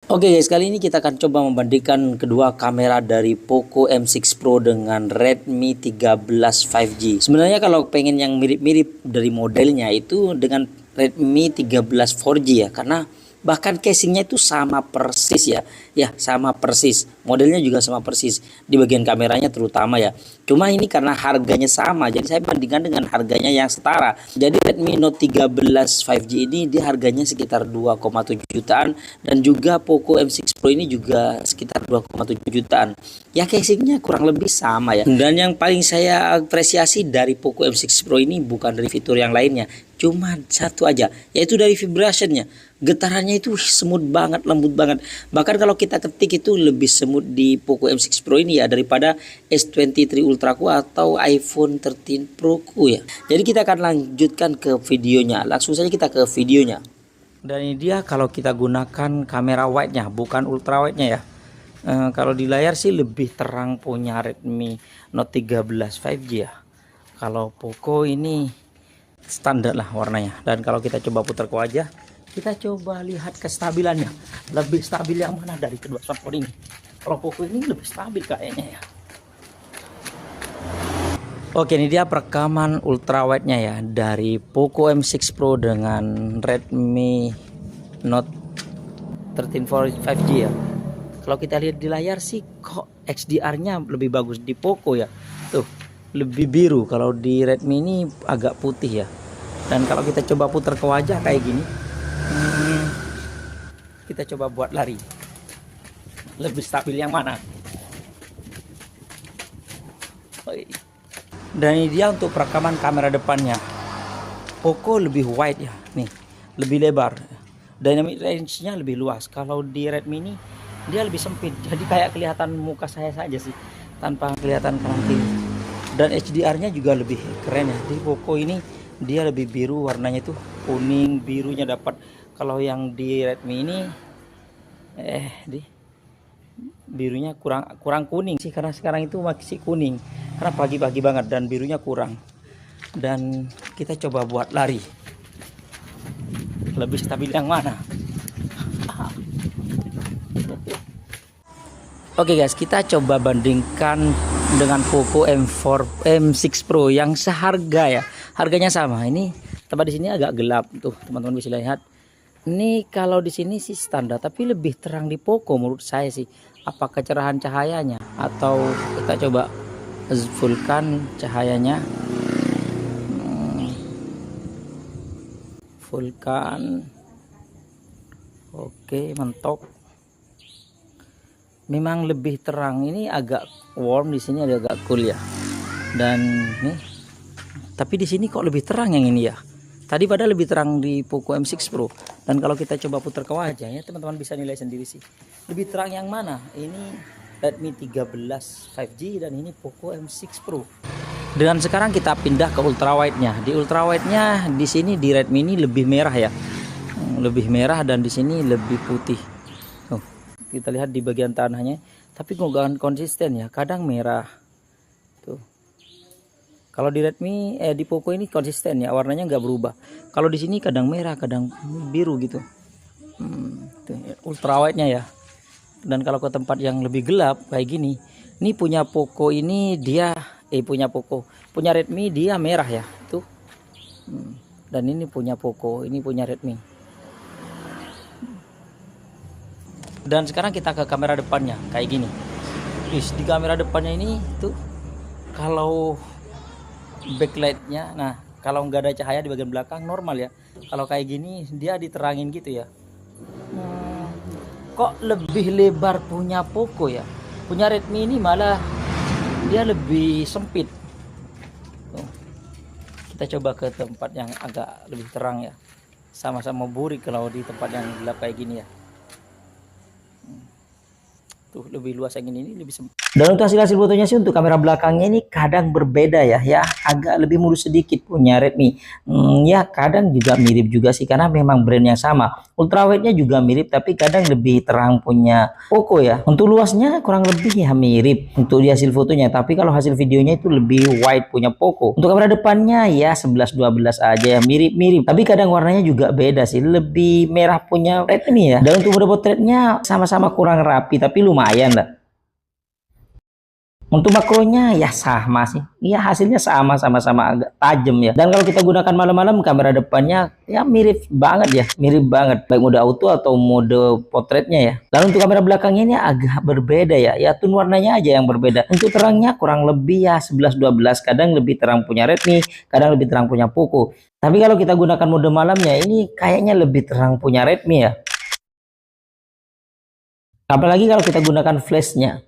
Oke guys, kali ini kita akan coba membandingkan kedua kamera dari Poco M6 Pro dengan Redmi 13 5G. Sebenarnya kalau pengen yang mirip-mirip dari modelnya itu dengan Redmi 13 4G ya, karena bahkan casingnya itu sama persis ya. Ya, sama persis. Modelnya juga sama persis di bagian kameranya terutama ya. Cuma ini karena harganya sama, jadi saya bandingkan dengan harganya yang setara. Jadi Redmi Note 13 5G ini dia harganya sekitar 2,7 jutaan dan juga Poco M6 Pro ini juga sekitar 2,7 jutaan. Ya casingnya kurang lebih sama ya. Dan yang paling saya apresiasi dari Poco M6 Pro ini bukan dari fitur yang lainnya, cuma satu aja, yaitu dari vibrationnya. Getarannya itu smooth banget, lembut banget. Bahkan kalau kita ketik itu lebih smooth di Poco M6 Pro ini ya daripada S23 Ultra ku atau iPhone 13 Pro ku ya. Jadi kita akan lanjutkan ke videonya. Langsung saja kita ke videonya. Dan ini dia kalau kita gunakan kamera wide-nya, bukan ultra wide-nya ya. Kalau di layar sih lebih terang punya Redmi Note 13 5G ya. Kalau Poco ini standar lah warnanya. Dan kalau kita coba putar ke wajah, kita coba lihat kestabilannya. Lebih stabil yang mana dari kedua smartphone ini? Kalau Poco ini lebih stabil kayaknya ya. Oke, ini dia perekaman ultra wide-nya ya dari Poco M6 Pro dengan Redmi Note 13 5G ya. Kalau kita lihat di layar sih kok HDR-nya lebih bagus di Poco ya. Tuh, lebih biru. Kalau di Redmi ini agak putih ya. Dan kalau kita coba putar ke wajah kayak gini, kita coba buat lari. Lebih stabil yang mana? Dan ini dia untuk perekaman kamera depannya. Poco lebih wide ya, nih, lebih lebar. Dynamic range-nya lebih luas. Kalau di Redmi ini dia lebih sempit. Jadi kayak kelihatan muka saya saja sih, tanpa kelihatan kanan kiri. Dan HDR-nya juga lebih keren ya. Di Poco ini dia lebih biru, warnanya tuh kuning, birunya dapat. Kalau yang di Redmi ini birunya kurang kuning sih, karena sekarang itu masih kuning karena pagi-pagi banget dan birunya kurang. Dan kita coba buat lari, lebih stabil yang mana? Oke guys, kita coba bandingkan dengan Poco M6 Pro yang seharga ya. Harganya sama. Ini tempat di sini agak gelap tuh, teman-teman bisa lihat. Ini kalau di sini sih standar, tapi lebih terang di Poco menurut saya sih. Apa kecerahan cahayanya atau kita coba fullkan cahayanya. Fullkan. Oke, mentok. Memang lebih terang, ini agak warm, di sini agak cool ya. Dan nih, tapi di sini kok lebih terang yang ini ya. Tadi padahal lebih terang di Poco M6 Pro. Dan kalau kita coba putar ke wajahnya, teman-teman bisa nilai sendiri sih. Lebih terang yang mana? Ini Redmi 13 5G dan ini Poco M6 Pro. Dan sekarang kita pindah ke ultra wide-nya. Di ultra wide-nya di sini di Redmi ini lebih merah ya. Lebih merah dan di sini lebih putih. Kita lihat di bagian tanahnya, tapi nggak konsisten ya, kadang merah tuh. Kalau di Redmi di Poco ini konsisten ya, warnanya nggak berubah. Kalau di sini kadang merah kadang biru gitu. Tuh, ultra wide-nya ya. Dan kalau ke tempat yang lebih gelap kayak gini, ini punya Poco ini dia punya Redmi dia merah ya tuh. Dan ini punya Poco, ini punya Redmi. Dan sekarang kita ke kamera depannya kayak gini. Di kamera depannya ini tuh, kalau backlightnya, nah kalau nggak ada cahaya di bagian belakang normal ya. Kalau kayak gini dia diterangin gitu ya. Kok lebih lebar punya Poco ya. Punya Redmi ini malah dia lebih sempit. Tuh. Kita coba ke tempat yang agak lebih terang ya. Sama-sama burik kalau di tempat yang gelap kayak gini ya. Tuh lebih luas yang ini lebih sempit. Dan untuk hasil-hasil fotonya sih untuk kamera belakangnya ini kadang berbeda ya, agak lebih mulus sedikit punya Redmi. Ya kadang juga mirip juga sih karena memang brand yang sama. Ultrawide-nya juga mirip tapi kadang lebih terang punya Poco ya. Untuk luasnya kurang lebih ya mirip untuk di hasil fotonya, tapi kalau hasil videonya itu lebih wide punya Poco. Untuk kamera depannya ya 11-12 aja ya, mirip-mirip. Tapi kadang warnanya juga beda sih, lebih merah punya Redmi ya. Dan untuk mode potretnya sama-sama kurang rapi tapi lumayan lah. Untuk makronya ya sama sih. Iya hasilnya sama-sama agak tajam ya. Dan kalau kita gunakan malam-malam kamera depannya ya mirip banget ya, mirip banget baik mode auto atau mode potretnya ya. Lalu untuk kamera belakangnya ini agak berbeda ya. Ya tone warnanya aja yang berbeda. Untuk terangnya kurang lebih ya 11-12, kadang lebih terang punya Redmi, kadang lebih terang punya Poco. Tapi kalau kita gunakan mode malamnya ini kayaknya lebih terang punya Redmi ya. Apalagi kalau kita gunakan flashnya.